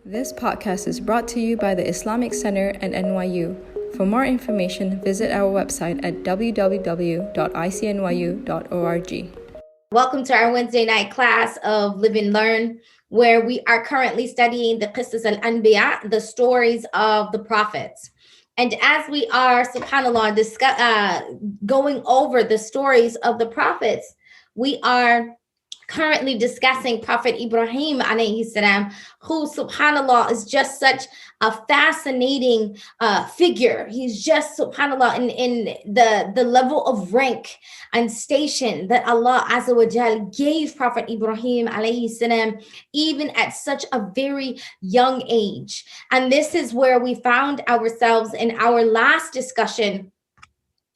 This podcast is brought to you by the Islamic Center and NYU. For more information, visit our website at www.icnyu.org. Welcome to our Wednesday night class of Live and Learn, where we are currently studying the Qisas al-Anbiya, the stories of the prophets. And as we are, subhanAllah, going over the stories of the prophets, we are currently discussing Prophet Ibrahim alayhi salam, who subhanallah is just such a fascinating figure. He's just subhanallah in the level of rank and station that Allah Azza wa Jal gave Prophet Ibrahim alayhi salam, even at such a very young age. And this is where we found ourselves in our last discussion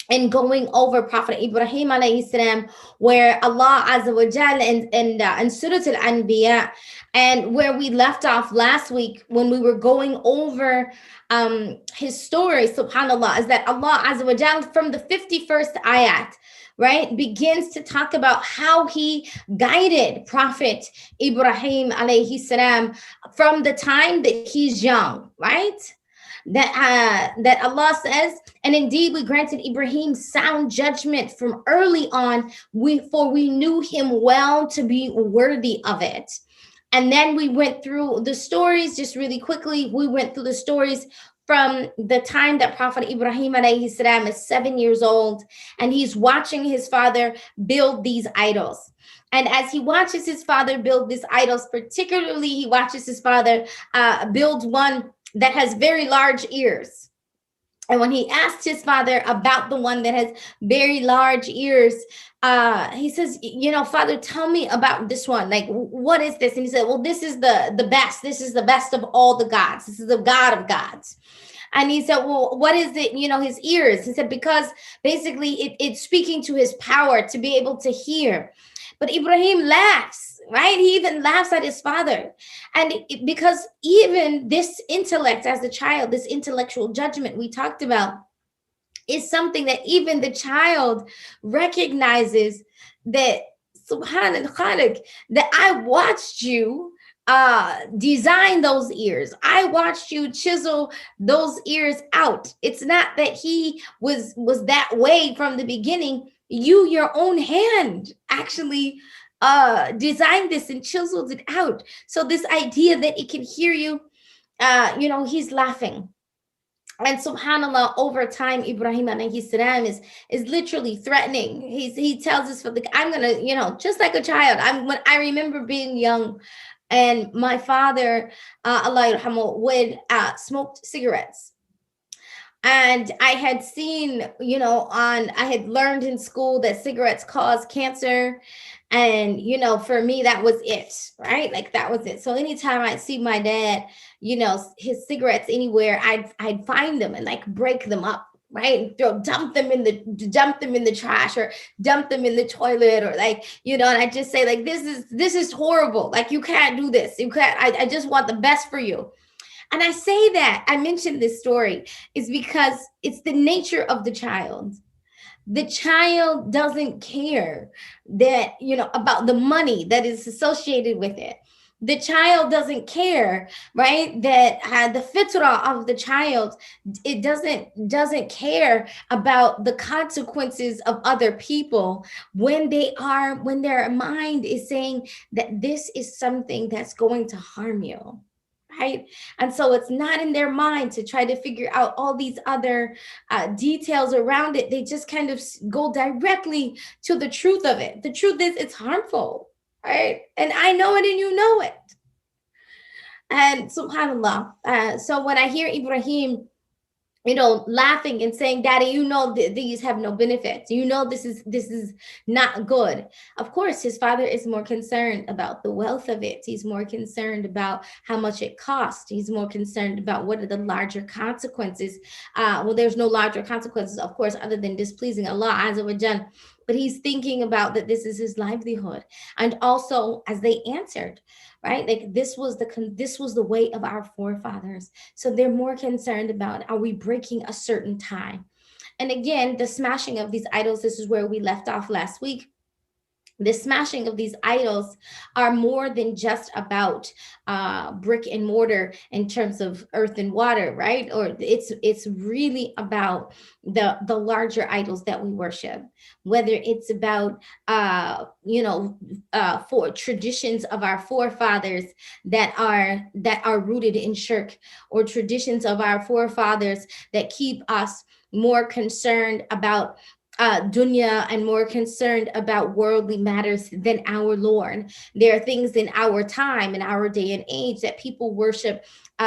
and going over Prophet Ibrahim alayhi salam, where Allah Azza wa Jal in Surah Al-Anbiya, and where we left off last week when we were going over his story, subhanAllah, is that Allah Azza wa Jal from the 51st ayat, right, begins to talk about how he guided Prophet Ibrahim alayhi salam from the time that he's young, right? That Allah says, and indeed we granted Ibrahim sound judgment from early on, for we knew him well to be worthy of it. And then we went through the stories just really quickly. We went through the stories from the time that Prophet Ibrahim alayhi salam is 7 years old, and he's watching his father build these idols. And as he watches his father build these idols, particularly he watches his father build one that has very large ears. And when he asked his father about the one that has very large ears, he says, Father, tell me about this one. Like, what is this? And he said, well, this is the best. This is the best of all the gods. This is the God of gods. And he said, well, what is it? His ears. He said, because basically it's speaking to his power to be able to hear. But Ibrahim laughs, right? He even laughs at his father. And because even this intellect as a child, this intellectual judgment we talked about, is something that even the child recognizes that, subhanallah, that I watched you design those ears. I watched you chisel those ears out. It's not that he was that way from the beginning. You, your own hand, actually designed this and chiseled it out. So this idea that it can hear you, he's laughing. And subhanallah, over time, Ibrahim alayhi salam is literally threatening. He tells us, I'm gonna, just like a child. I remember being young, and my father, Allah yarhamu, would smoke cigarettes. And I had seen, I had learned in school that cigarettes cause cancer. And, for me, that was it, right? Like, that was it. So anytime I'd see my dad, his cigarettes anywhere, I'd find them and like break them up, right? Dump them in the trash, or dump them in the toilet, or like, and I just say, like, this is horrible. Like, you can't do this. You can't, I just want the best for you. And I say that, I mentioned this story, is because it's the nature of the child. The child doesn't care that, about the money that is associated with it. The child doesn't care, right? That the fitrah of the child, it doesn't care about the consequences of other people when their mind is saying that this is something that's going to harm you. Right? And so it's not in their mind to try to figure out all these other details around it. They just kind of go directly to the truth of it. The truth is it's harmful, right? And I know it and you know it. And subhanAllah. So when I hear Ibrahim, laughing and saying, Daddy, these have no benefits. This is not good. Of course, his father is more concerned about the wealth of it. He's more concerned about how much it costs. He's more concerned about what are the larger consequences. Well, there's no larger consequences, of course, other than displeasing Allah Azza wa Jal. But he's thinking about that this is his livelihood. And also, as they answered, right? Like, this was the way of our forefathers. So they're more concerned about, are we breaking a certain tie? And again, the smashing of these idols, this is where we left off last week. the smashing of these idols are more than just about brick and mortar in terms of earth and water, right? Or it's really about the larger idols that we worship, whether it's about for traditions of our forefathers that are rooted in shirk, or traditions of our forefathers that keep us more concerned about dunya and more concerned about worldly matters than our Lord. There are things in our time, in our day and age, that people worship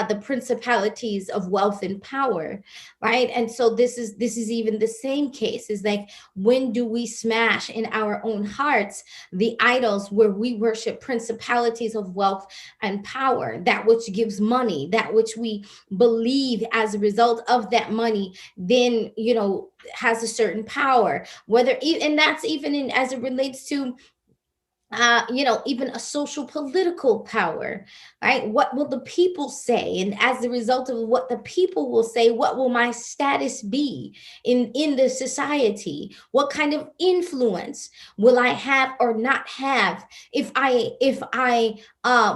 the principalities of wealth and power, right? And so this is even the same case. Is like, when do we smash in our own hearts the idols where we worship principalities of wealth and power, that which gives money, that which we believe as a result of that money then has a certain power, and that's even in as it relates to even a social political power, right? What will the people say? And as a result of what the people will say, what will my status be in the society? What kind of influence will I have or not have if I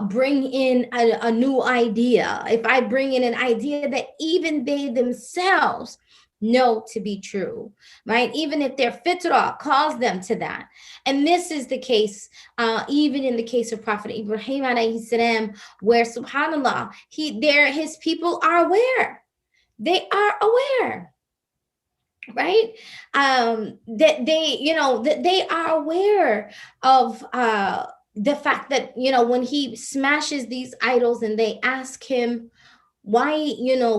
bring in a new idea, if I bring in an idea that even they themselves know to be true, right? Even if their fitrah calls them to that. And this is the case, even in the case of Prophet Ibrahim alayhi salam, where subhanallah, his people are aware. They are aware, right? That they are aware of the fact that, when he smashes these idols and they ask him, why,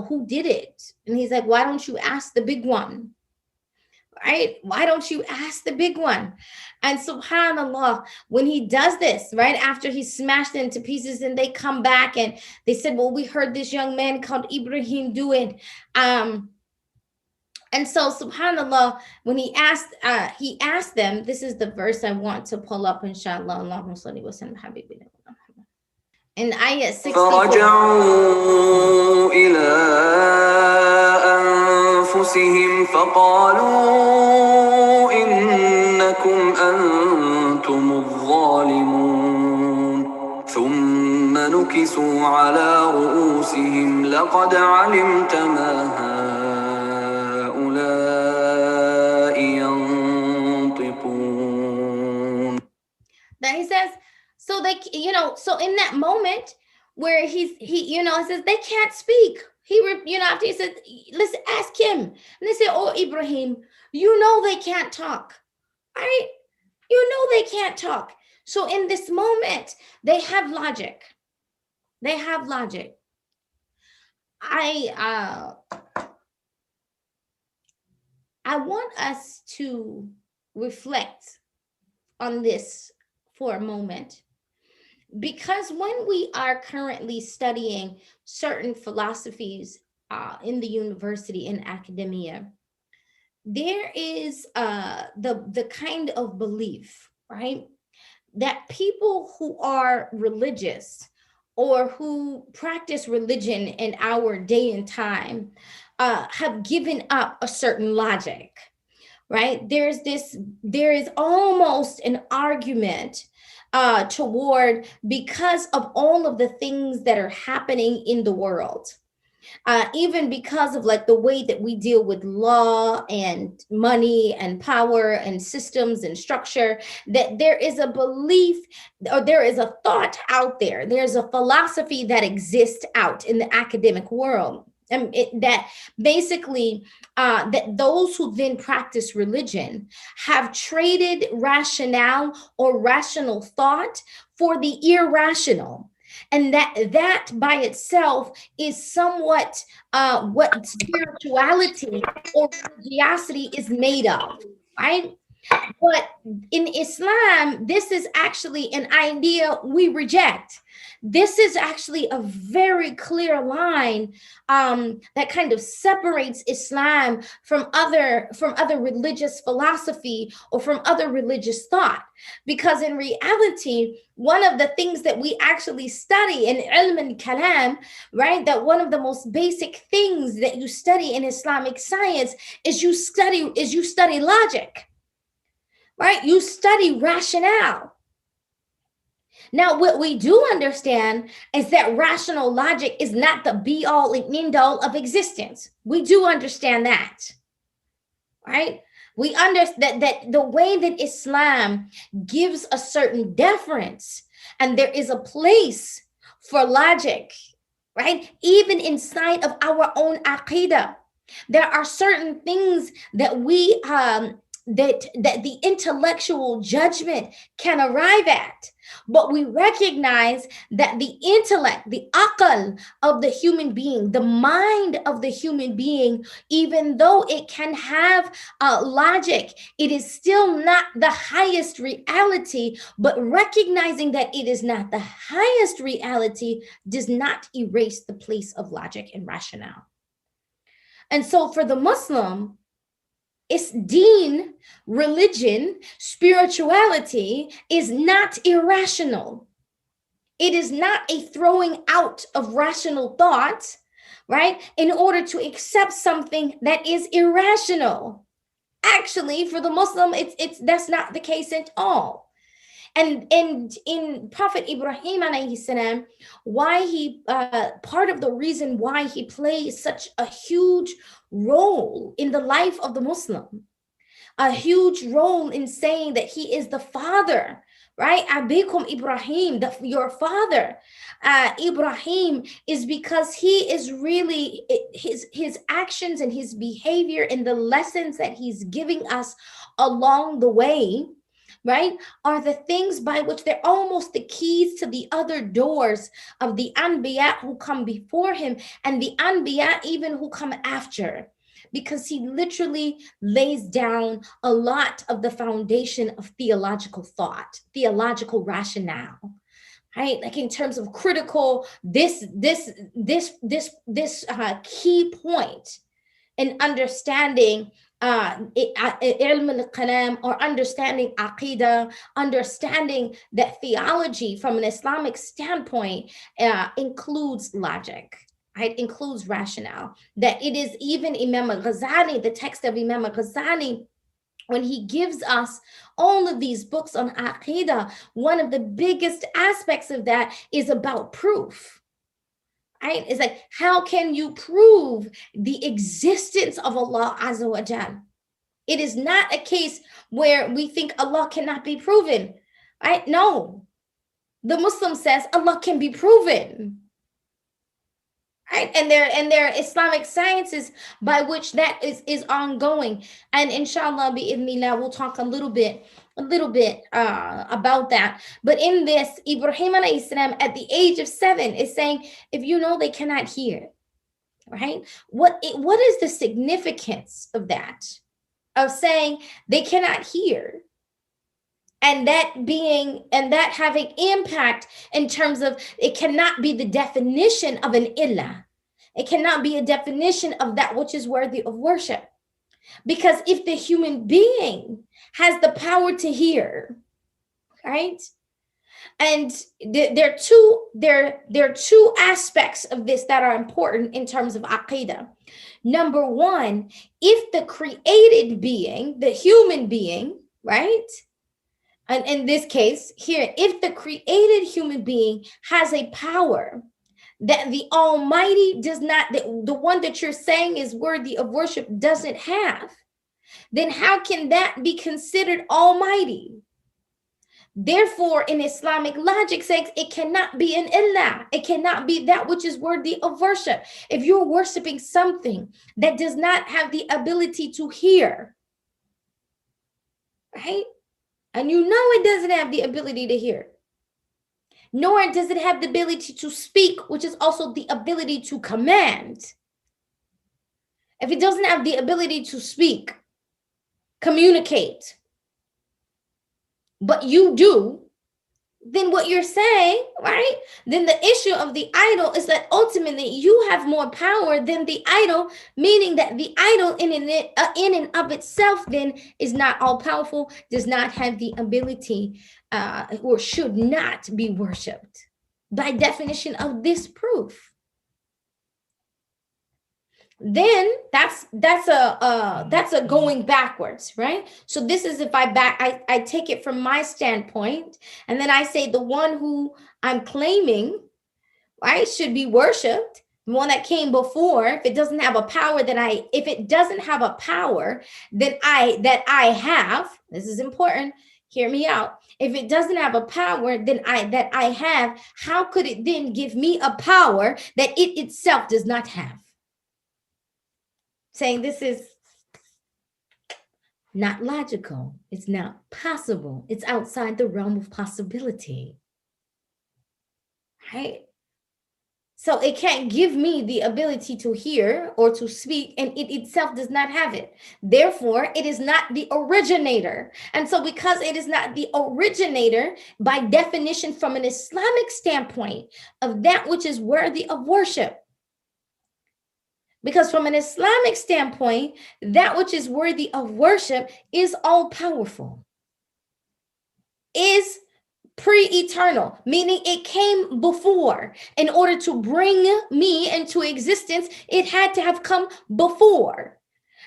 who did it? And he's like, why don't you ask the big one? Right? Why don't you ask the big one? And subhanallah, when he does this, right after he smashed it into pieces, and they come back and they said, well, we heard this young man called Ibrahim do it. And so subhanallah, when he asked them, this is the verse I want to pull up, inshallah. Allahumma salli wa sallim habibina. In ayah 64. فرجعوا إلى أنفسهم فقالوا إنكم أنتم الظالمون ثم نكسوا على رؤوسهم لقد علمت ما هؤلاء ينطقون. Then he says, so so in that moment where he says they can't speak, after he said, let's ask him, and they say, oh Ibrahim, they can't talk, right? They can't talk. So in this moment, they have logic. I want us to reflect on this for a moment, because when we are currently studying certain philosophies in the university, in academia, there is the kind of belief, right, that people who are religious or who practice religion in our day and time have given up a certain logic, right? There is almost an argument toward, because of all of the things that are happening in the world, even because of like the way that we deal with law and money and power and systems and structure, that there is a belief, or there is a thought out there, there's a philosophy that exists out in the academic world. And that basically that those who then practice religion have traded rationale or rational thought for the irrational, and that by itself is somewhat what spirituality or religiosity is made of, right? But in Islam, this is actually an idea we reject. This is actually a very clear line that kind of separates Islam from other religious philosophy or from other religious thought. Because in reality, one of the things that we actually study in ilm and kalam, right, that one of the most basic things that you study in Islamic science is you study logic. right? You study rationale. Now, what we do understand is that rational logic is not the be all and end all of existence. We do understand that, right? We understand that the way that Islam gives a certain deference, and there is a place for logic, right? Even inside of our own aqidah, there are certain things that we that the intellectual judgment can arrive at, but we recognize that the intellect, the aql of the human being, the mind of the human being, even though it can have logic, it is still not the highest reality. But recognizing that it is not the highest reality does not erase the place of logic and rationale. And so for the Muslim, it's deen, religion, spirituality is not irrational. It is not a throwing out of rational thought, right, in order to accept something that is irrational. Actually, for the Muslim, that's not the case at all. And in Prophet Ibrahim alayhi salam, why he part of the reason why he plays such a huge role in the life of the Muslim, a huge role in saying that he is the father, right? Abikum Ibrahim, your father, Ibrahim, is because he is really his actions and his behavior and the lessons that he's giving us along the way, right, are the things by which they're almost the keys to the other doors of the Anbiya who come before him and the Anbiya even who come after, because he literally lays down a lot of the foundation of theological thought, theological rationale, right? Like in terms of critical, this key point in understanding ilm al-kalam, or understanding aqidah, understanding that theology from an Islamic standpoint includes logic, right? Includes rationale. That it is even Imam al-Ghazali, the text of Imam al-Ghazali, when he gives us all of these books on aqidah, one of the biggest aspects of that is about proof. Right? It's like, how can you prove the existence of Allah Azza wa Jal? It is not a case where we think Allah cannot be proven, right? No, the Muslim says Allah can be proven, right? And there are Islamic sciences by which that is ongoing. And inshallah, bi'idhnillah, we'll talk a little bit about that. But in this, Ibrahim alayhi salam at the age of 7 is saying, if you know they cannot hear, right? What is the significance of that? Of saying they cannot hear, and that having impact in terms of it cannot be the definition of an illah. It cannot be a definition of that which is worthy of worship. Because if the human being has the power to hear, right? And there are two aspects of this that are important in terms of aqidah. Number one, if the created being, the human being, right? And in this case here, if the created human being has a power that the Almighty does not, the one that you're saying is worthy of worship doesn't have, then how can that be considered almighty? Therefore, in Islamic logic says it cannot be an illah. It cannot be that which is worthy of worship. If you're worshiping something that does not have the ability to hear, right? And you know it doesn't have the ability to hear, nor does it have the ability to speak, which is also the ability to command. If it doesn't have the ability to speak, communicate, but you do, then what you're saying, right? Then the issue of the idol is that ultimately you have more power than the idol, meaning that the idol in and of itself then is not all powerful, does not have the ability or should not be worshipped by definition of this proof. then that's a going backwards, right? So this is if I take it from my standpoint, and then I say the one who I'm claiming, right, should be worshipped, the one that came before, if it doesn't have a power that if it doesn't have a power that I have, this is important, hear me out. If it doesn't have a power that I have, how could it then give me a power that it itself does not have? Saying this is not logical. It's not possible. It's outside the realm of possibility. Right? So it can't give me the ability to hear or to speak, and it itself does not have it. Therefore, it is not the originator. And so because it is not the originator, by definition, from an Islamic standpoint, of that which is worthy of worship, because from an Islamic standpoint, that which is worthy of worship is all powerful, is pre-eternal, meaning it came before. In order to bring me into existence, it had to have come before.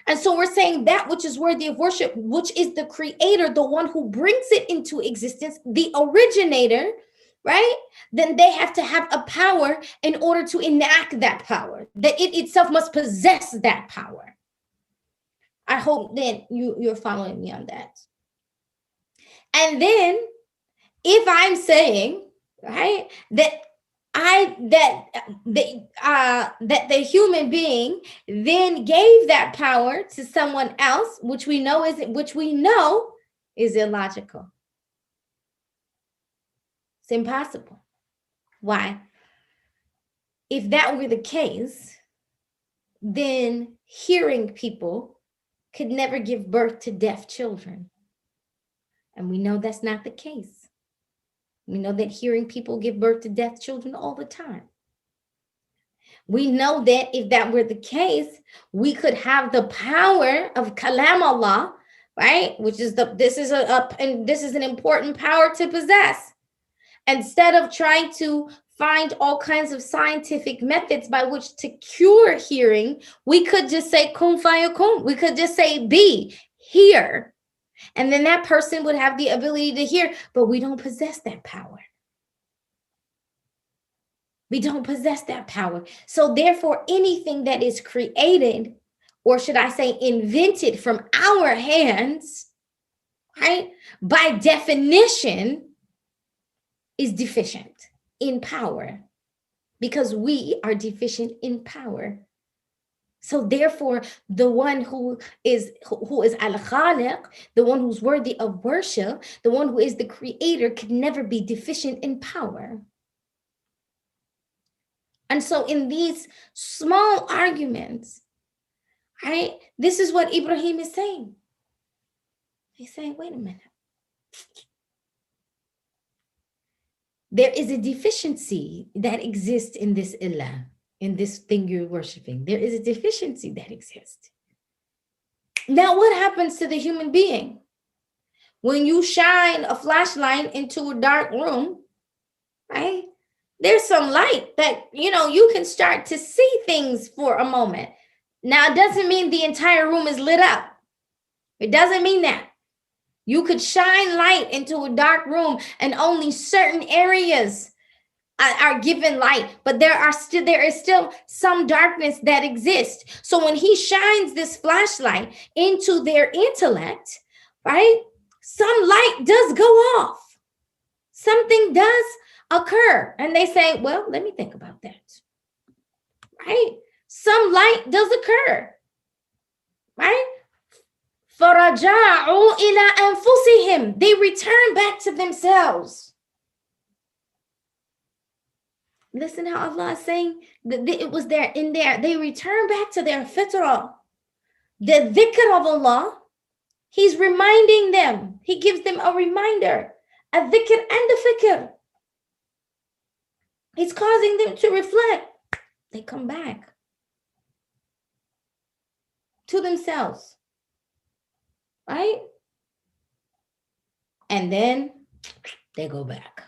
And so we're saying that which is worthy of worship, which is the creator, the one who brings it into existence, the originator, right? Then they have to have a power in order to enact that power, that it itself must possess that power. I hope that you're following me on that. And then if I'm saying, right, that the human being then gave that power to someone else, which we know is illogical. It's impossible. Why? If that were the case, then hearing people could never give birth to deaf children. And we know that's not the case. We know that hearing people give birth to deaf children all the time. We know that if that were the case, we could have the power of Kalam Allah, right? Which is this is an important power to possess. Instead of trying to find all kinds of scientific methods by which to cure hearing, we could just say kun fayakun. We could just say be, hear. And then that person would have the ability to hear, but we don't possess that power. We don't possess that power. So therefore, anything that is created, or should I say invented from our hands, right, by definition, is deficient in power, because we are deficient in power. So therefore, the one who is al-Khaliq, the one who's worthy of worship, the one who is the creator, could never be deficient in power. And so in these small arguments, right, this is what Ibrahim is saying. He's saying, wait a minute. There is a deficiency that exists in this ilah, in this thing you're worshiping. There is a deficiency that exists. Now, what happens to the human being? When you shine a flashlight into a dark room, right? There's some light that, you can start to see things for a moment. Now, it doesn't mean the entire room is lit up. It doesn't mean that. You could shine light into a dark room and only certain areas are given light, but there is still some darkness that exists. So when he shines this flashlight into their intellect, right, some light does go off. Something does occur. And they say, well, let me think about that. Right? Some light does occur. Right? فَرَجَعُوا إِلَىٰ أَنفُسِهِمْ. They return back to themselves. Listen how Allah is saying that it was there in there. They return back to their fitrah. The dhikr of Allah, He's reminding them. He gives them a reminder. A dhikr and a fikr. He's causing them to reflect. They come back to themselves. Right? And then they go back.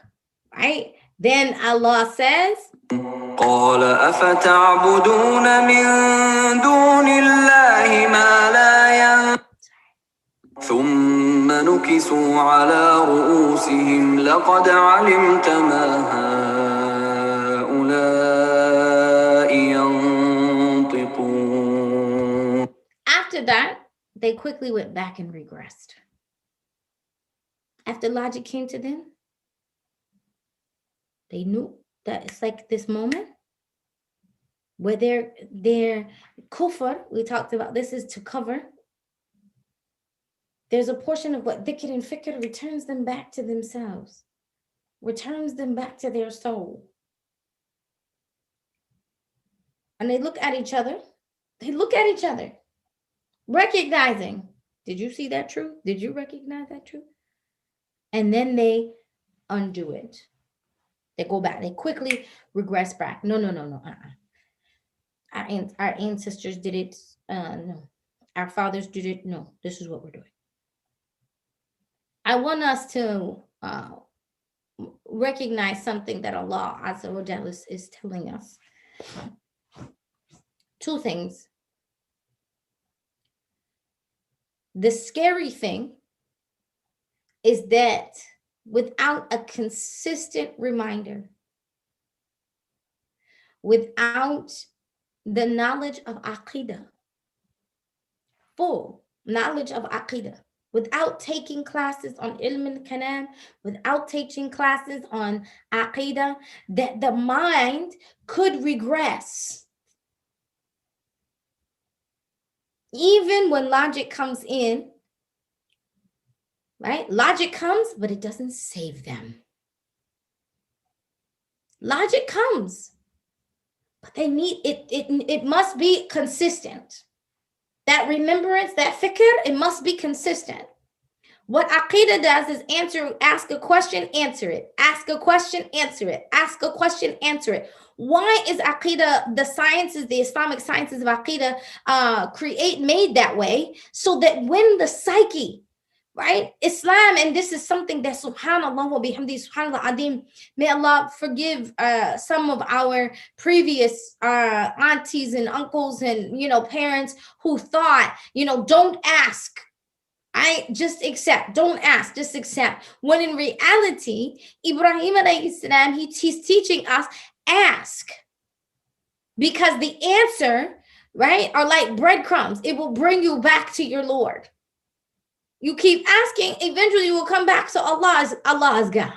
Right? Then Allah says, قال أفتعبدون من دون الله ما لا ثم نكسوا على رؤوسهم لقد علمت ما هؤلاء ينطقون. After that, they quickly went back and regressed. After logic came to them, they knew that it's like this moment where their kufr, we talked about this, is to cover. There's a portion of what dhikr and fikr returns them back to themselves, returns them back to their soul. And they look at each other. They look at each other, recognizing, did you see that truth? Did you recognize that truth? And then they undo it. They go back. They quickly regress back. No. Our ancestors did it. No. Our fathers did it. No. This is what we're doing. I want us to recognize something that Allah Azza wa Jalla is telling us. Two things. The scary thing is that without a consistent reminder, without the knowledge of Aqidah, full knowledge of Aqidah, without taking classes on Ilm al-Kalam, without taking classes on Aqidah, that the mind could regress. Even when logic comes in, right? Logic comes, but it doesn't save them. Logic comes, but they need it. It must be consistent. That remembrance, that fikr, it must be consistent. What Aqidah does is ask a question, answer it. Ask a question, answer it. Ask a question, answer it. Why is Aqidah, the sciences, the Islamic sciences of Aqidah made that way? So that when the psyche, right? Islam, and this is something that subhanallah wa bihamdi, subhanallah adim, may Allah forgive some of our previous aunties and uncles and, parents who thought, don't ask. I just accept, don't ask, just accept. When in reality, Ibrahim alayhi salam, he's teaching us, ask. Because the answer, right, are like breadcrumbs. It will bring you back to your Lord. You keep asking, eventually you will come back. So Allah is God.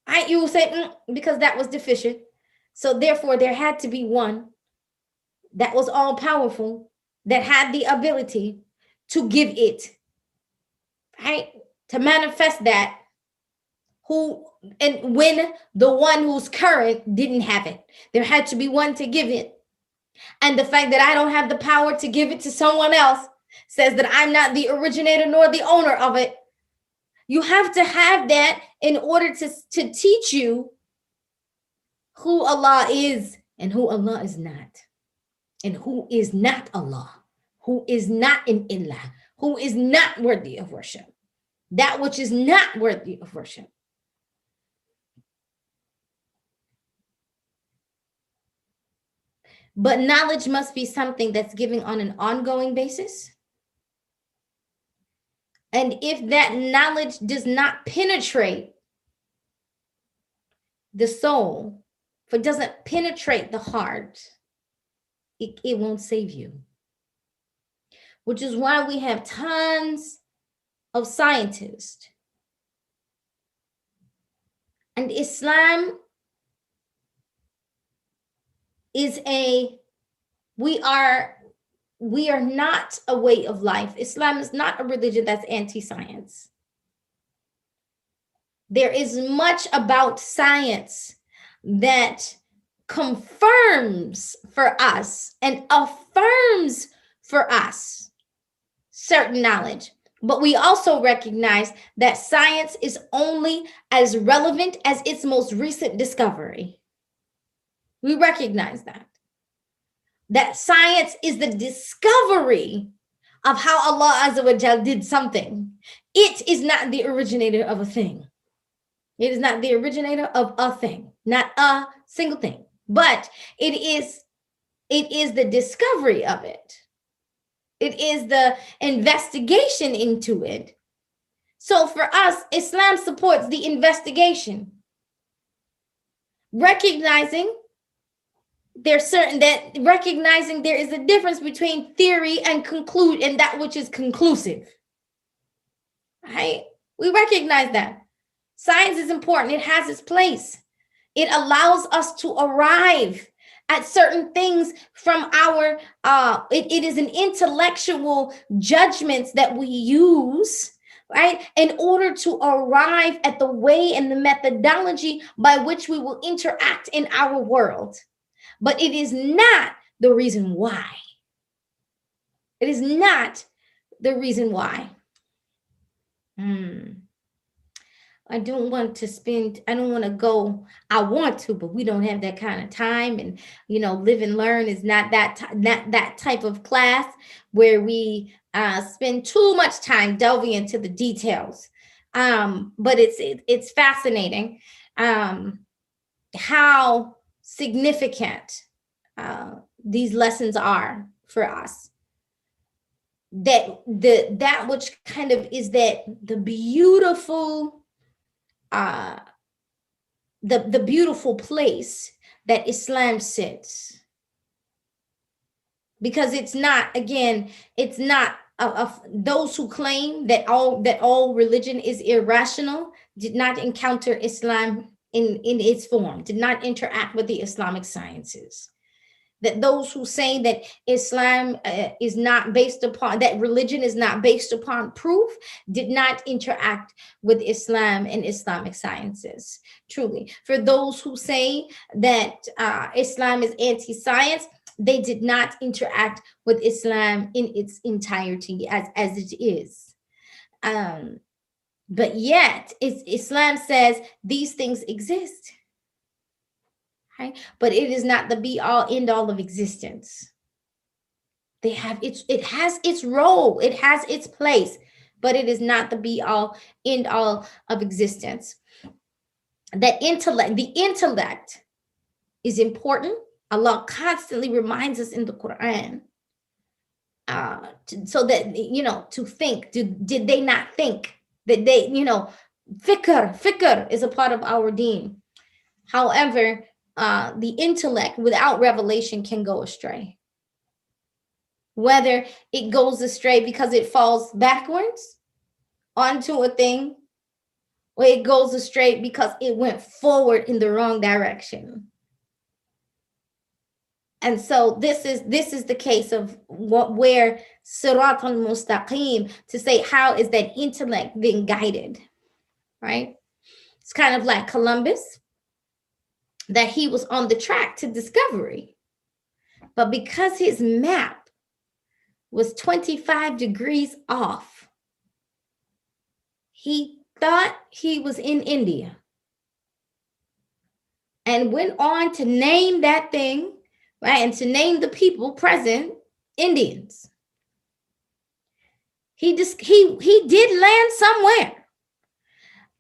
Right? You will say, because that was deficient. So therefore there had to be one that was all powerful, that had the ability to give it, right? To manifest that, and when the one who's current didn't have it, there had to be one to give it. And the fact that I don't have the power to give it to someone else says that I'm not the originator nor the owner of it. You have to have that in order to teach you who Allah is and who Allah is not. And who is not Allah, who is not an ilah, who is not worthy of worship. That which is not worthy of worship. But knowledge must be something that's given on an ongoing basis. And if that knowledge does not penetrate the soul, if it doesn't penetrate the heart, it won't save you. Which is why we have tons of scientists. And Islam is we are not a way of life. Islam is not a religion that's anti-science. There is much about science that confirms for us and affirms for us certain knowledge. But we also recognize that science is only as relevant as its most recent discovery. We recognize that science is the discovery of how Allah Azza wa Jal did something. It is not the originator of a thing. It is not the originator of a thing, not a single thing, but it is the discovery of it. It is the investigation into it. So for us, Islam supports the investigation, recognizing there is a difference between theory and conclude and that which is conclusive. Right? We recognize that. Science is important. It has its place. It allows us to arrive at certain things from our, it is an intellectual judgments that we use, right, in order to arrive at the way and the methodology by which we will interact in our world. But it is not the reason why. It is not the reason why. I don't want to go, I want to, but we don't have that kind of time. And, Live and Learn is not that type of class where we spend too much time delving into the details. But it's fascinating how significant these lessons are for us. That which kind of is that the beautiful the beautiful place that Islam sits, because it's not those who claim that all religion is irrational did not encounter Islam in its form, did not interact with the Islamic sciences. That those who say that Islam is not based upon, that religion is not based upon proof, did not interact with Islam and Islamic sciences. Truly, for those who say that Islam is anti-science, they did not interact with Islam in its entirety as it is. But yet, Islam says these things exist. Right? But it is not the be all end all of existence. It has its role, it has its place, but it is not the be all end all of existence. The intellect is important. Allah constantly reminds us in the Quran, so that, to think. Did they not think that they, fikr is a part of our deen. However, the intellect without revelation can go astray. Whether it goes astray because it falls backwards onto a thing, or it goes astray because it went forward in the wrong direction. And so this is the case of where Sirat al-Mustaqim, to say how is that intellect being guided, right? It's kind of like Columbus, that he was on the track to discovery, but because his map was 25 degrees off, he thought he was in India and went on to name that thing, right, and to name the people present Indians. He did land somewhere,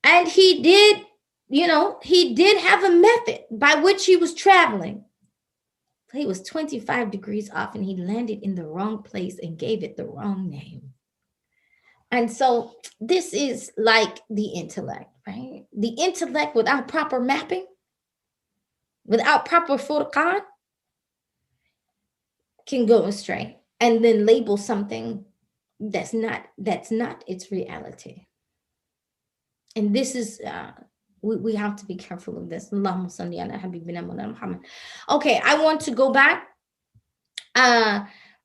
and he did have a method by which he was traveling. But he was 25 degrees off, and he landed in the wrong place and gave it the wrong name. And so this is like the intellect, right? The intellect without proper mapping, without proper furqan, can go astray and then label something that's not its reality. And this is we have to be careful of this. Allahumma salli ala habibina Muhammad. Okay, I want to go back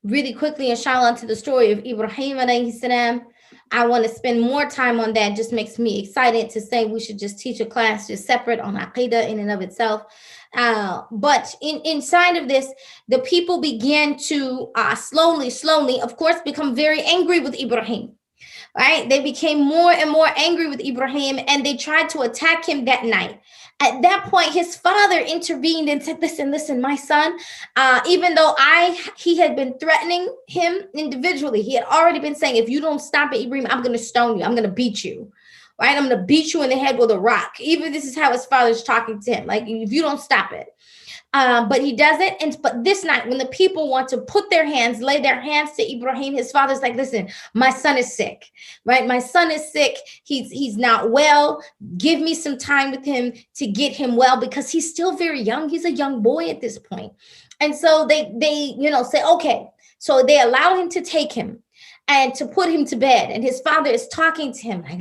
really quickly, inshallah, to the story of Ibrahim alayhi salam. I want to spend more time on that. Just makes me excited to say we should just teach a class just separate on Aqidah in and of itself. But inside of this, the people began to slowly, of course, become very angry with Ibrahim. Right? They became more and more angry with Ibrahim, and they tried to attack him that night. At that point, his father intervened and said, listen, my son, even though he had been threatening him individually, he had already been saying, if you don't stop it, Ibrahim, I'm going to stone you. I'm going to beat you. right? I'm going to beat you in the head with a rock. Even this is how his father's talking to him. Like, if you don't stop it. But he doesn't. But this night, when the people want to put their hands, lay their hands to Ibrahim, his father's like, listen, my son is sick, right? My son is sick. He's not well. Give me some time with him to get him well, because he's still very young. He's a young boy at this point. And so they say, okay. So they allow him to take him and to put him to bed. And his father is talking to him like,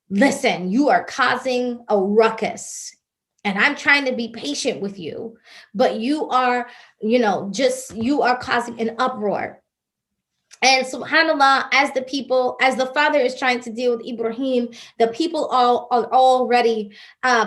listen, you are causing a ruckus. And I'm trying to be patient with you, but you are, you are causing an uproar. And subhanAllah, as the father is trying to deal with Ibrahim, the people are already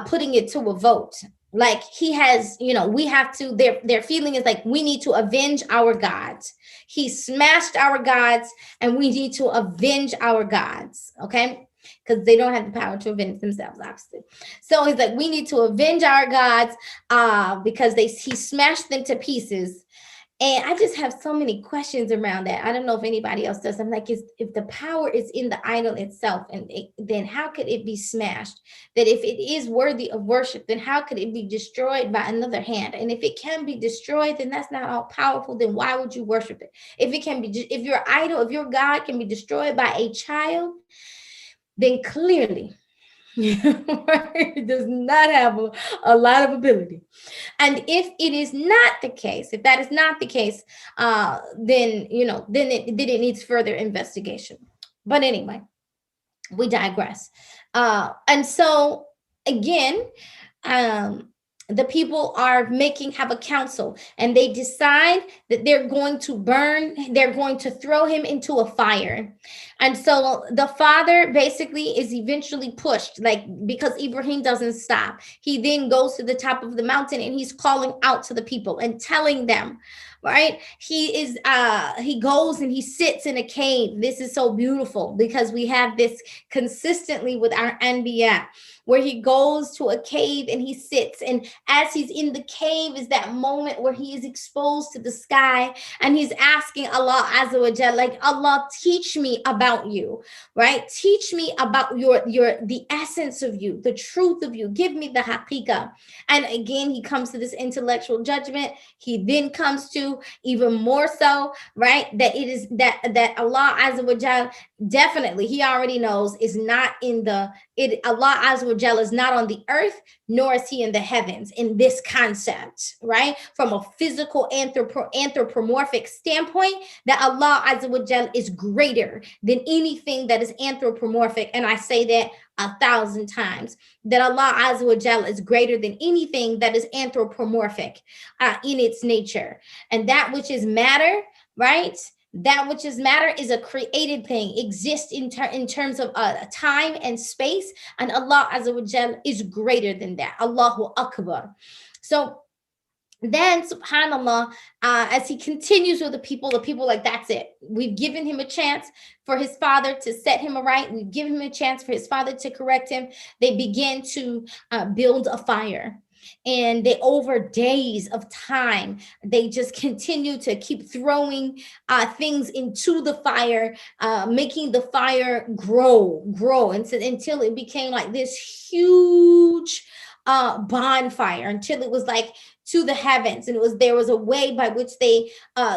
putting it to a vote. Like, he has, we have to, their feeling is like, we need to avenge our gods. He smashed our gods and we need to avenge our gods. Okay. Because they don't have the power to avenge themselves, obviously. So he's like, we need to avenge our gods because he smashed them to pieces. And I just have so many questions around that. I don't know if anybody else does. I'm like, if the power is in the idol itself, then how could it be smashed? That if it is worthy of worship, then how could it be destroyed by another hand? And if it can be destroyed, then that's not all powerful. Then why would you worship it? If your idol, if your God can be destroyed by a child, then clearly it does not have a lot of ability. And if it is not the case, if that is not the case, then it needs further investigation. But anyway, we digress. And so again, the people have a council, and they decide that they're going to throw him into a fire. And so the father basically is eventually pushed, like, because Ibrahim doesn't stop. He then goes to the top of the mountain and he's calling out to the people and telling them, right? He goes and he sits in a cave. This is so beautiful, because we have this consistently with our Anbiya, where he goes to a cave and he sits. And as he's in the cave is that moment where he is exposed to the sky, and he's asking Allah Azza wa Jalla, like, Allah, teach me about you, right? Teach me about the essence of you, the truth of you. Give me the haqiqah. And again, he comes to this intellectual judgment. He then comes to even more so, right? That it is that Allah Azza wa Jalla, definitely, he already knows, is not Allah Azza wa Jalla is not on the earth, nor is he in the heavens in this concept, right? From a physical anthropomorphic standpoint, that Allah Azza wa Jalla is greater than anything that is anthropomorphic. And I say that 1,000 times, that Allah Azza wa Jalla is greater than anything that is anthropomorphic in its nature. And that which is matter, right? That which is matter is a created thing, exists in terms of time and space, and Allah Azza wa Jalla is greater than that. Allahu Akbar. So then, subhanAllah, as he continues with the people like, that's it. We've given him a chance for his father to set him aright. We've given him a chance for his father to correct him. They begin to build a fire. And over days of time, they just continue to keep throwing things into the fire, making the fire grow until it became like this huge bonfire, until it was like to the heavens. And there was a way by which they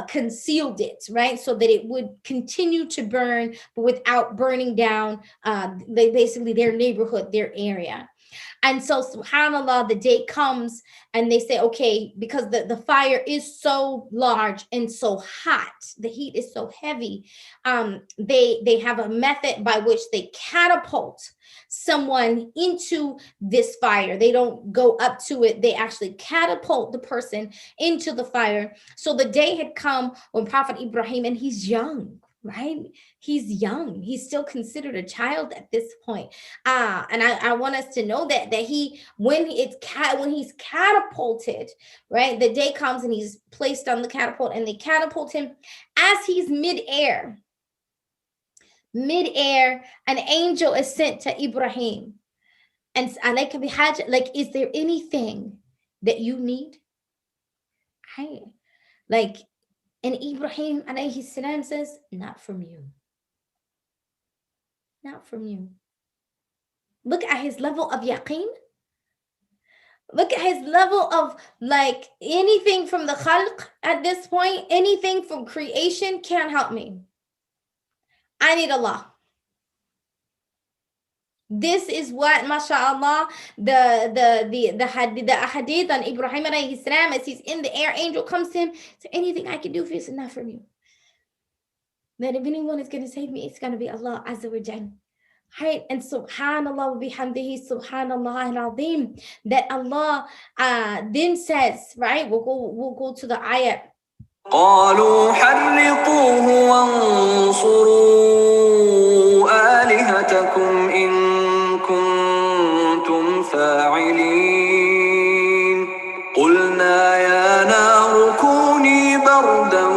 concealed it, right? So that it would continue to burn, but without burning down their neighborhood, their area. And so, subhanAllah, the day comes and they say, okay, because the fire is so large and so hot, the heat is so heavy, they have a method by which they catapult someone into this fire. They don't go up to it. They actually catapult the person into the fire. So the day had come when Prophet Ibrahim, and he's young, right? He's young. He's still considered a child at this point. And I want us to know that when he's catapulted, right? The day comes and he's placed on the catapult, and they catapult him as he's midair. An angel is sent to Ibrahim. And like, is there anything that you need? And Ibrahim alayhi salam says, not from you. Not from you. Look at his level of yaqeen. Look at his level of like anything from the khalq at this point, anything from creation can't help me. I need Allah. This is what, mashallah, the hadith on Ibrahim alayhi salam, as he's in the air, angel comes to him. Is there anything I can do for you? It's enough from you. That if anyone is going to save me, it's going to be Allah Azza wa Jal. Right? And subhanallah wa bihamdihi, subhanallah al-azim, that Allah then says, right? We'll go to the ayat. قالوا حرقوه وانصروا آلهتكم إن كنتم فاعلين قلنا يا نار كوني بردا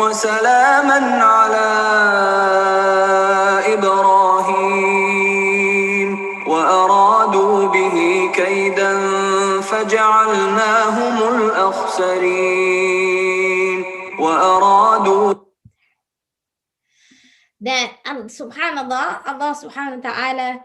وسلاما على إبراهيم وأرادوا به كيدا فجعلناهم الأخسرين وأرادوا that subhanallah, Allah subhanahu wa ta'ala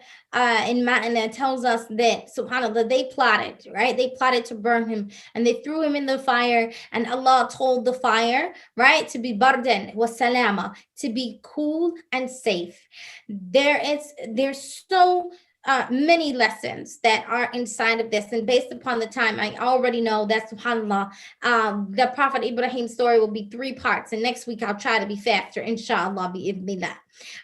in Ma'ana tells us that subhanallah, they plotted, right? They plotted to burn him and they threw him in the fire, and Allah told the fire, right, to be bardan wa salama, to be cool and safe. There's so many lessons that are inside of this, and based upon the time, I already know that subhanallah, the Prophet Ibrahim story will be 3 parts, and next week I'll try to be faster, inshallah bi'idhnillah.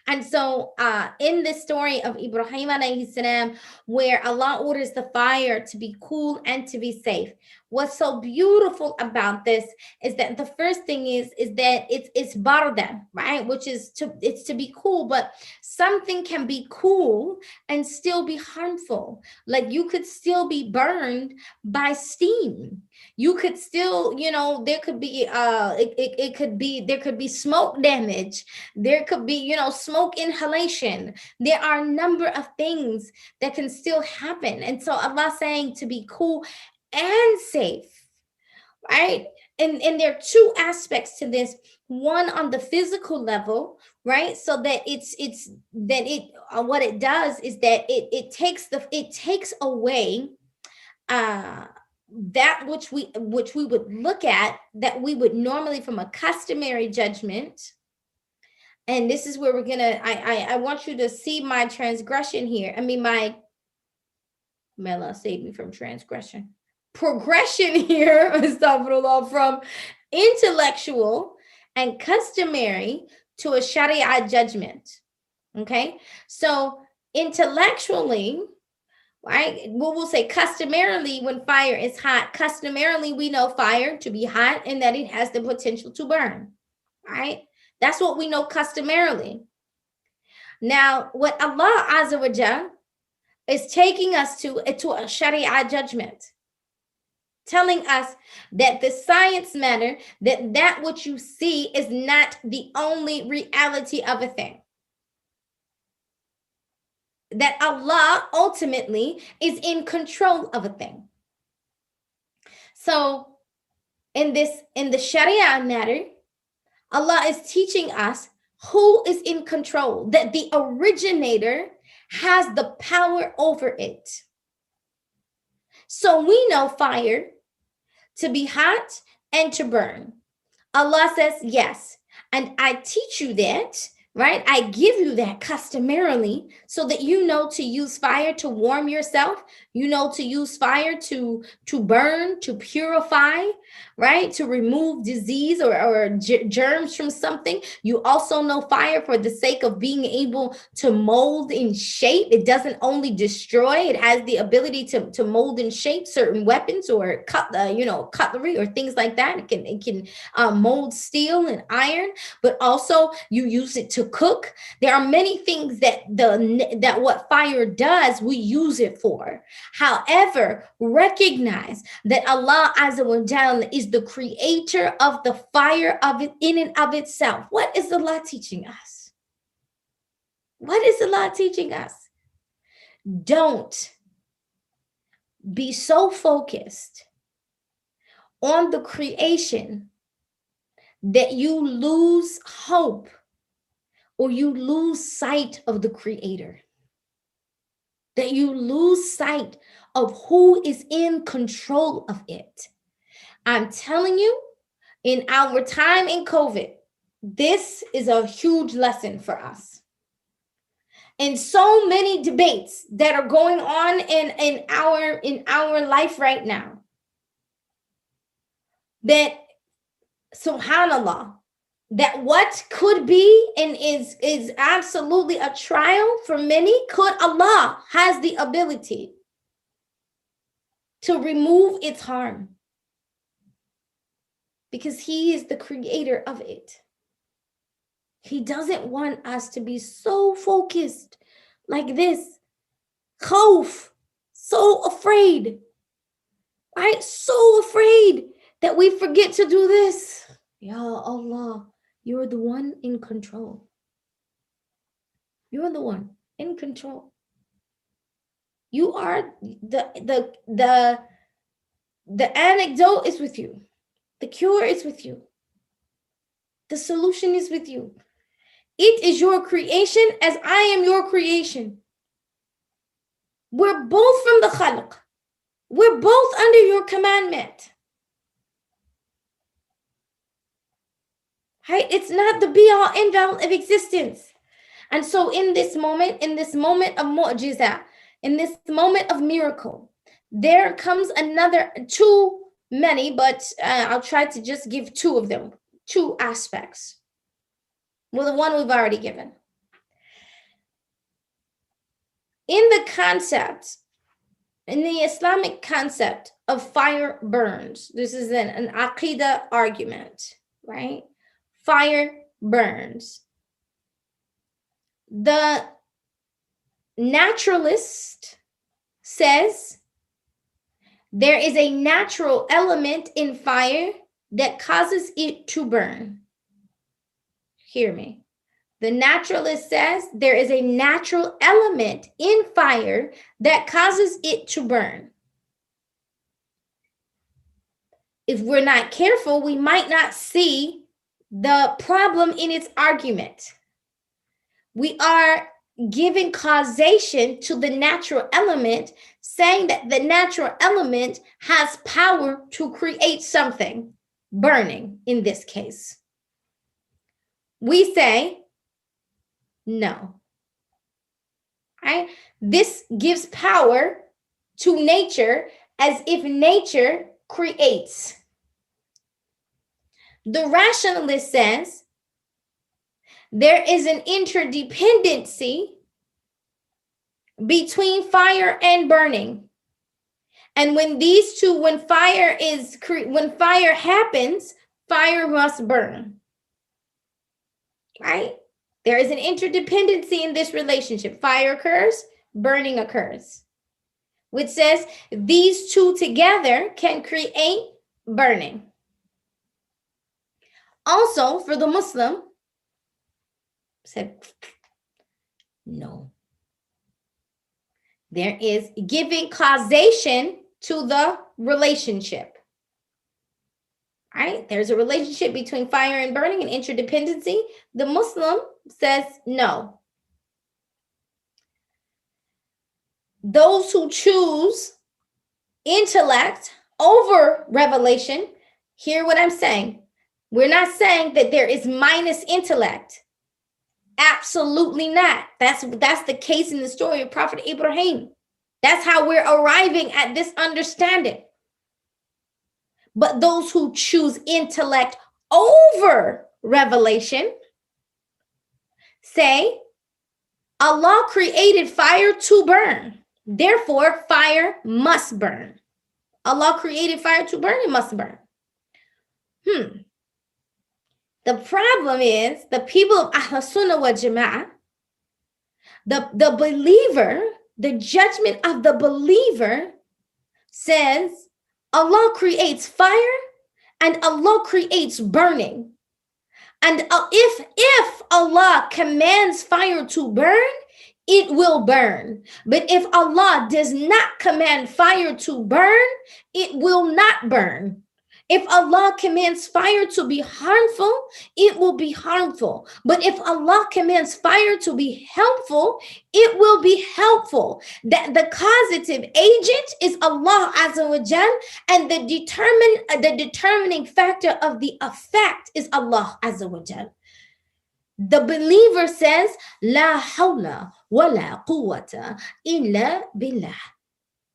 And so in this story of Ibrahim alayhi salam, where Allah orders the fire to be cool and to be safe, what's so beautiful about this is that the first thing is that it's barda, right, which is to be cool, but something can be cool and still be harmful. Like you could still be burned by steam. You could still, there could be there could be smoke damage. There could be, smoke inhalation. There are a number of things that can still happen. And so Allah saying to be cool and safe, right? And there are 2 aspects to this. One on the physical level, right? So that what it does is that it takes away that which we would look at, that we would normally from a customary judgment. And this is where we're gonna, I want you to see my transgression here. I mean, Mela, save me from transgression. Progression here, astaghfirullah, from intellectual and customary to a Sharia judgment. Okay, so intellectually, right, we'll say customarily, when fire is hot, customarily we know fire to be hot and that it has the potential to burn, right? That's what we know customarily. Now, what Allah Azza wa Jal is taking us to a Sharia judgment, telling us that the science matter, that what you see is not the only reality of a thing. That Allah ultimately is in control of a thing. So in the Sharia matter, Allah is teaching us who is in control, that the originator has the power over it. So we know fire to be hot and to burn. Allah says, yes, and I teach you that, right? I give you that customarily so that you know to use fire to warm yourself, you know to use fire to burn, to purify, right? To remove disease or germs from something. You also know fire for the sake of being able to mold in shape. It doesn't only destroy, it has the ability to mold and shape certain weapons or cutlery or things like that. It can mold steel and iron, but also you use it to cook. There are many things that what fire does, we use it for. However, recognize that Allah Azza wa Jalla is the creator of the fire of it in and of itself. What is Allah teaching us? What is Allah teaching us? Don't be so focused on the creation that you lose hope or you lose sight of the creator. that you lose sight of who is in control of it. I'm telling you, in our time in COVID, this is a huge lesson for us. And so many debates that are going on in our life right now, that subhanallah, that what could be and is absolutely a trial for many, Allah has the ability to remove its harm, because he is the creator of it. He doesn't want us to be so focused like this, khawf, so afraid, right? So afraid that we forget to do this. Ya Allah, you're the one in control. You're the one in control. You are the antidote is with you. The cure is with you. The solution is with you. It is your creation as I am your creation. We're both from the Khalq. We're both under your commandment. Right? It's not the be-all, end-all of existence. And so in this moment of mu'jiza, in this moment of miracle, there comes another, too many, but I'll try to just give two of them, two aspects. Well, the one we've already given. In the concept, in the Islamic concept of fire burns, this is an aqidah argument, right? Fire burns. The naturalist says there is a natural element in fire that causes it to burn. Hear me. The naturalist says there is a natural element in fire that causes it to burn. If we're not careful, we might not see the problem in its argument. We are giving causation to the natural element, saying that the natural element has power to create something, burning in this case. We say, no. Right? This gives power to nature as if nature creates. The rationalist says there is an interdependency between fire and burning. And when these two, when fire happens, fire must burn. Right? There is an interdependency in this relationship. Fire occurs, burning occurs, which says these two together can create burning. Also, for the Muslim, said, no. There is giving causation to the relationship. Right? There's a relationship between fire and burning and interdependency. The Muslim says no. Those who choose intellect over revelation, hear what I'm saying. We're not saying that there is minus intellect. Absolutely not. That's the case in the story of Prophet Ibrahim. That's how we're arriving at this understanding. But those who choose intellect over revelation say Allah created fire to burn. Therefore, fire must burn. Allah created fire to burn, it must burn. The problem is the people of Ahl Sunnah wa Jama'ah, the believer, the judgment of the believer says Allah creates fire and Allah creates burning. And if Allah commands fire to burn, it will burn. But if Allah does not command fire to burn, it will not burn. If Allah commands fire to be harmful, it will be harmful. But if Allah commands fire to be helpful, it will be helpful. That the causative agent is Allah Azza wa Jal, and the determining factor of the effect is Allah Azza wa Jal. The believer says, La hawla wa la quwwata illa billah.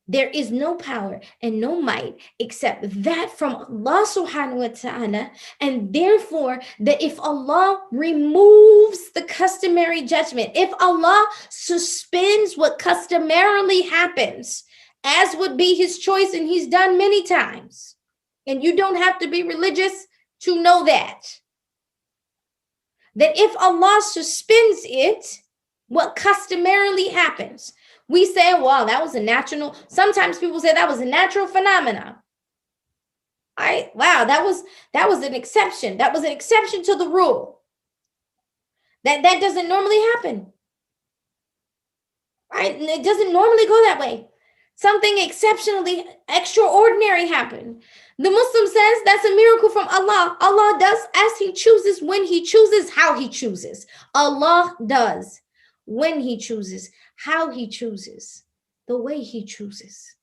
There is no power and no might except that from Allah subhanahu wa ta'ala. And therefore, that if Allah removes the customary judgment, if Allah suspends what customarily happens, as would be his choice, and he's done many times, and you don't have to be religious to know that if Allah suspends it, what customarily happens, we say, well, that was a natural. Sometimes people say that was a natural phenomenon. Wow, that was an exception. That was an exception to the rule. That doesn't normally happen. Right? And it doesn't normally go that way. Something exceptionally extraordinary happened. The Muslim says that's a miracle from Allah. Allah does as he chooses, when he chooses, how he chooses. Allah does when he chooses, how he chooses, the way he chooses.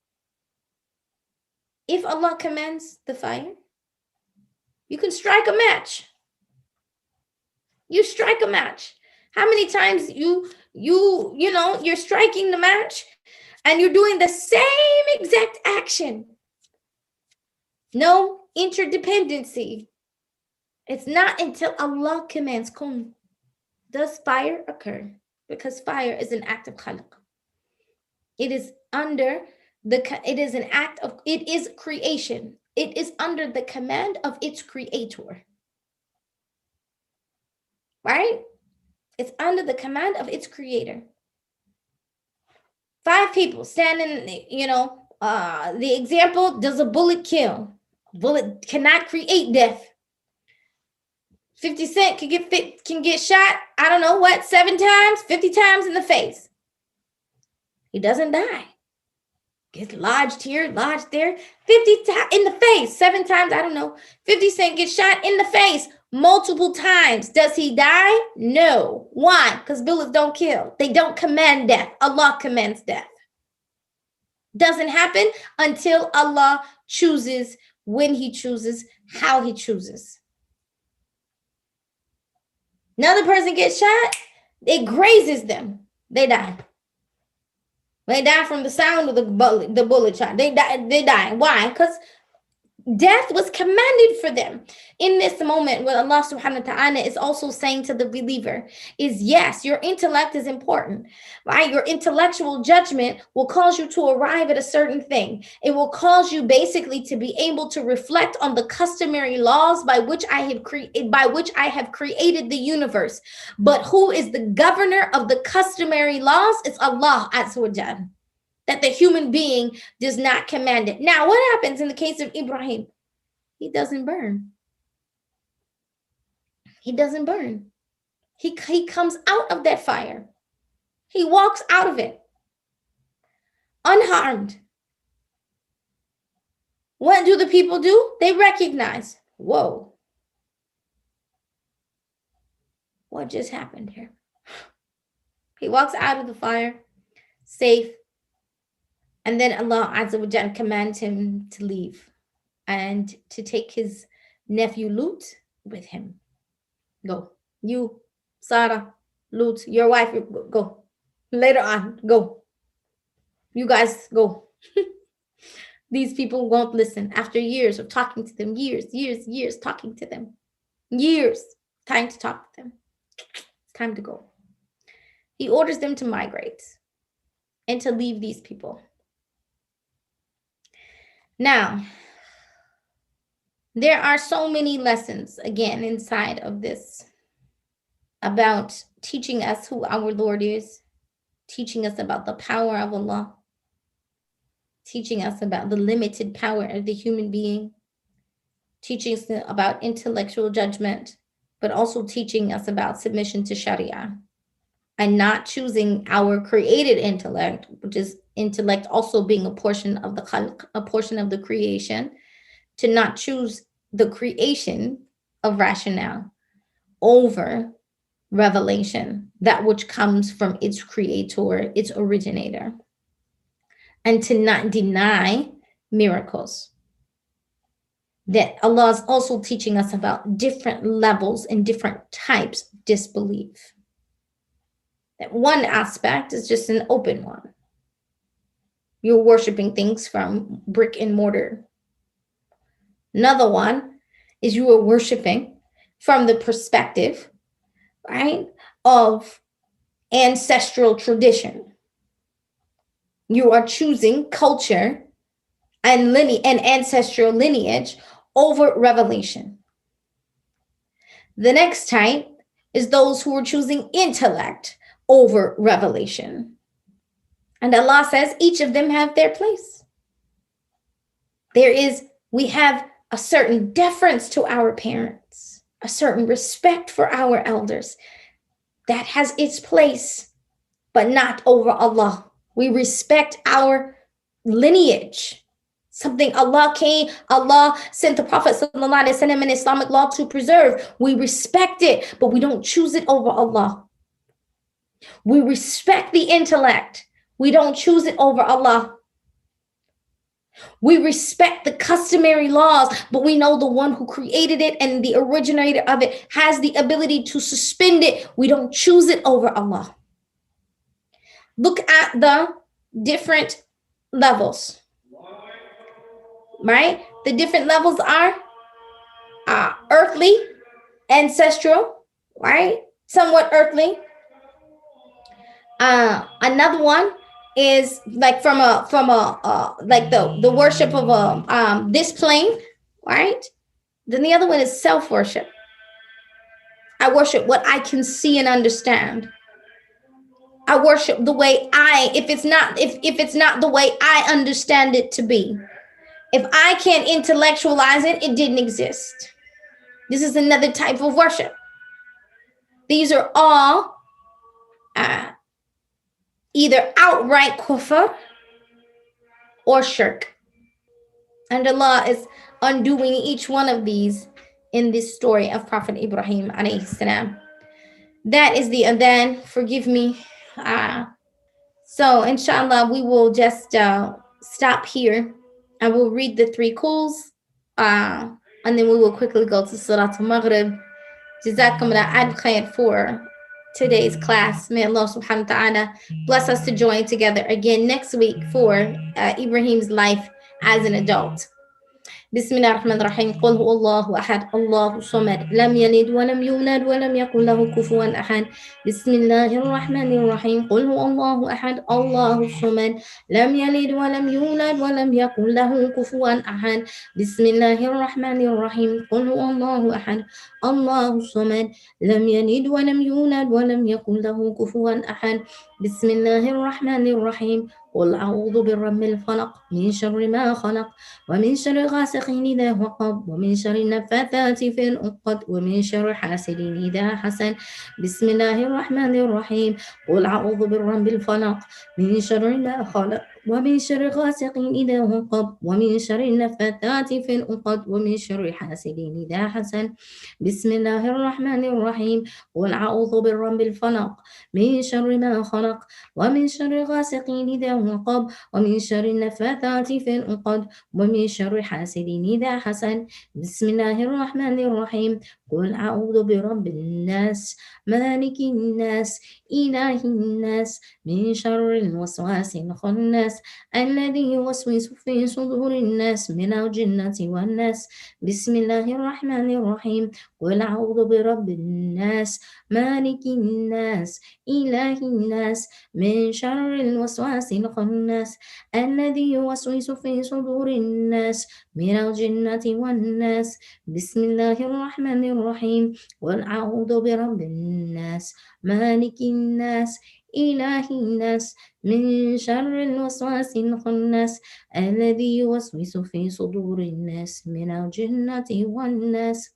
If Allah commands the fire, you can strike a match. You strike a match. How many times you're striking the match and you're doing the same exact action? No interdependency. It's not until Allah commands kun does fire occur, because fire is an act of Halaqa. It is creation. It is under the command of its creator. Right? It's under the command of its creator. 5 people standing, the example, does a bullet kill? Bullet cannot create death. 50 Cent can get shot, 7 times, 50 times in the face. He doesn't die. Gets lodged here, lodged there, 50 times in the face, 7 times, 50 Cent gets shot in the face multiple times. Does he die? No. Why? Because bullets don't kill. They don't command death. Allah commands death. Doesn't happen until Allah chooses, when he chooses, how he chooses. Another person gets shot, it grazes them. They die. They die from the sound of the bullet shot. They die. Why? Because death was commanded for them. In this moment, what Allah subhanahu wa ta'ala is also saying to the believer is, yes, your intellect is important, right? Your intellectual judgment will cause you to arrive at a certain thing. It will cause you basically to be able to reflect on the customary laws by which I have created the universe. But who is the governor of the customary laws? It's Allah Azza wa Jal. That the human being does not command it. Now, what happens in the case of Ibrahim? He doesn't burn. He doesn't burn. He comes out of that fire. He walks out of it unharmed. What do the people do? They recognize, whoa, what just happened here? He walks out of the fire, safe. And then Allah Azza wa Jalla commands him to leave and to take his nephew Lut with him. Go. You, Sarah, Lut, your wife, go. Later on, go. You guys go. These people won't listen. After years of talking to them, years talking to them. Years. Time to talk to them. It's time to go. He orders them to migrate and to leave these people. Now, there are so many lessons, again, inside of this about teaching us who our Lord is, teaching us about the power of Allah, teaching us about the limited power of the human being, teaching us about intellectual judgment, but also teaching us about submission to Sharia and not choosing our created intellect, which is intellect also being a portion of the khalq, a portion of the creation, to not choose the creation of rationale over revelation, that which comes from its creator, its originator, and to not deny miracles. That Allah is also teaching us about different levels and different types of disbelief. That one aspect is just an open one. You're worshiping things from brick and mortar. Another one is you are worshiping from the perspective, right, of ancestral tradition. You are choosing culture and ancestral lineage over revelation. The next type is those who are choosing intellect over revelation. And Allah says each of them have their place. We have a certain deference to our parents, a certain respect for our elders. That has its place, but not over Allah. We respect our lineage. Something Allah sent the Prophet ﷺ in Islamic law to preserve. We respect it, but we don't choose it over Allah. We respect the intellect. We don't choose it over Allah. We respect the customary laws, but we know the one who created it and the originator of it has the ability to suspend it. We don't choose it over Allah. Look at the different levels, right? The different levels are earthly, ancestral, right? Somewhat earthly. Another one is like from like the worship of this plane, right? Then the other one is self-worship. I worship what I can see and understand. I worship the way if it's not the way I understand it to be. If I can't intellectualize it, it didn't exist. This is another type of worship. These are all either outright kufr or shirk. And Allah is undoing each one of these in this story of Prophet Ibrahim alayhi salam. That is the adhan. Forgive me. So inshallah, we will just stop here. I will read the 3 quls, and then we will quickly go to Salat al-Maghrib. Jazakumullah al-khair for today's class. May Allah subhanahu wa ta'ala bless us to join together again next week for Ibrahim's life as an adult. بسم الله الرحمن الرحيم قل هو الله أحد الله الصمد لم يلد ولم يولد ولم يكن له كفوا أحد بسم الله الرحمن الرحيم قل هو الله أحد الله الصمد لم يلد ولم يولد ولم يكن له كفوا أحد بسم الله الرحمن الرحيم قل هو الله أحد الله الصمد لم يلد ولم يولد ولم يكن له كفوا أحد بسم الله الرحمن الرحيم قل أعوذ برب الفلق من شر ما خلق ومن شر غاسق إذا وقب ومن شر النفاثات في العقد ومن شر حاسد إذا حسد بسم الله الرحمن الرحيم قل أعوذ برب الفلق من شر ما خلق ومن شر غاسق إذا وقب ومن شر النفاثات في العقد ومن شر حاسد إذا حسد بسم الله الرحمن الرحيم قل أعوذ برب الفلق من شر ما خلق ومن شر غاسق إذا وقب ومن شر النفاثات في العقد ومن شر حاسد إذا حسد بسم الله الرحمن الرحيم قل أعوذ برب الناس مالك الناس إله الناس من شر الوسواس الخناس الذي يوسوس في صدور الناس من الجنة والناس بسم الله الرحمن الرحيم قل أعوذ برب الناس مالك الناس إله الناس من شر الوسواس الخناس الذي يوسوس في صدور الناس من الجنة والناس بسم الله الرحمن الرحيم قل أعوذ برب الناس مالك الناس إله الناس من شر الوسواس الخناس الذي يوسوس في صدور الناس من الجنة والناس.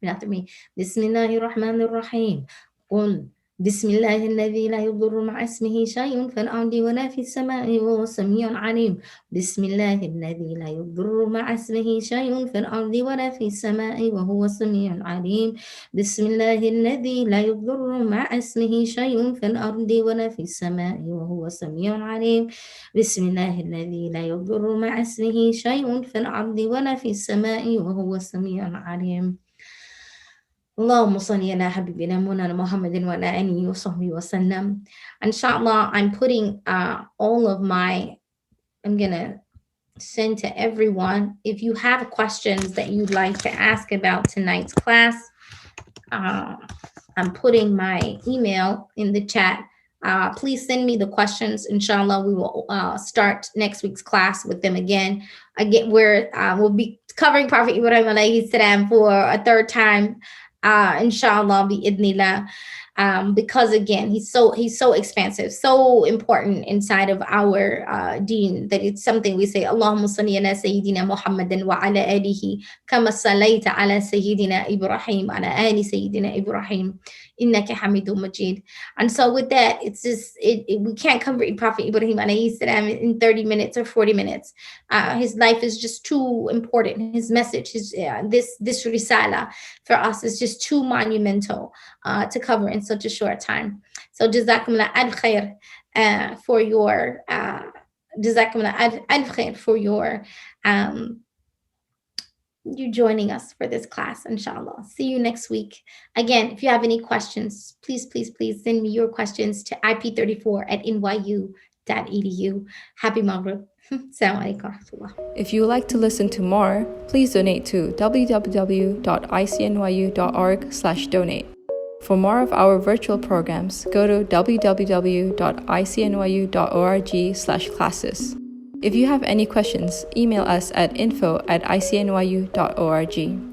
After me, بسم الله الرحمن الرحيم قل بسم الله الذي لا يضر مع اسمه شيء في الأرض ولا في السماء وهو سميع عليم. بسم الله الذي لا يضر مع اسمه شيء في الأرض ولا في السماء وهو سميع عليم. بسم الله الذي لا يضر مع اسمه شيء في الأرض ولا في السماء وهو سميع عليم. بسم الله الذي لا يضر مع اسمه شيء في الأرض ولا في السماء وهو سميع عليم. اللهم صل على حبيبنا مولانا محمد وعلى آله وصحبه وسلم. Inshallah, I'm putting all of I'm gonna send to everyone. If you have questions that you'd like to ask about tonight's class, I'm putting my email in the chat. Please send me the questions. Inshallah, we will start next week's class with them again. We'll be covering Prophet Ibrahim alayhi salam for a third time. Inshallah, bi'idnillah, because again, he's so expansive, so important inside of our deen, that it's something we say, Allahumma salli ala Sayyidina Muhammadin wa ala alihi kama sallaita ala Sayyidina Ibrahim ala ali Sayyidina Ibrahim innaka hamidun majid. And so with that, it's just we can't cover Prophet Ibrahim alayhi salam in 30 minutes or 40 minutes. His life is just too important. His message, this risala for us is just too monumental to cover in such a short time. So jazakumullah al khair for your you joining us for this class, inshallah. See you next week. Again, if you have any questions, please send me your questions to ip34@nyu.edu. Happy Maghrib. Assalamu alaikum. If you would like to listen to more, please donate to www.icnyu.org/donate. For more of our virtual programs, go to www.icnyu.org/classes. If you have any questions, email us at info@icnyu.org.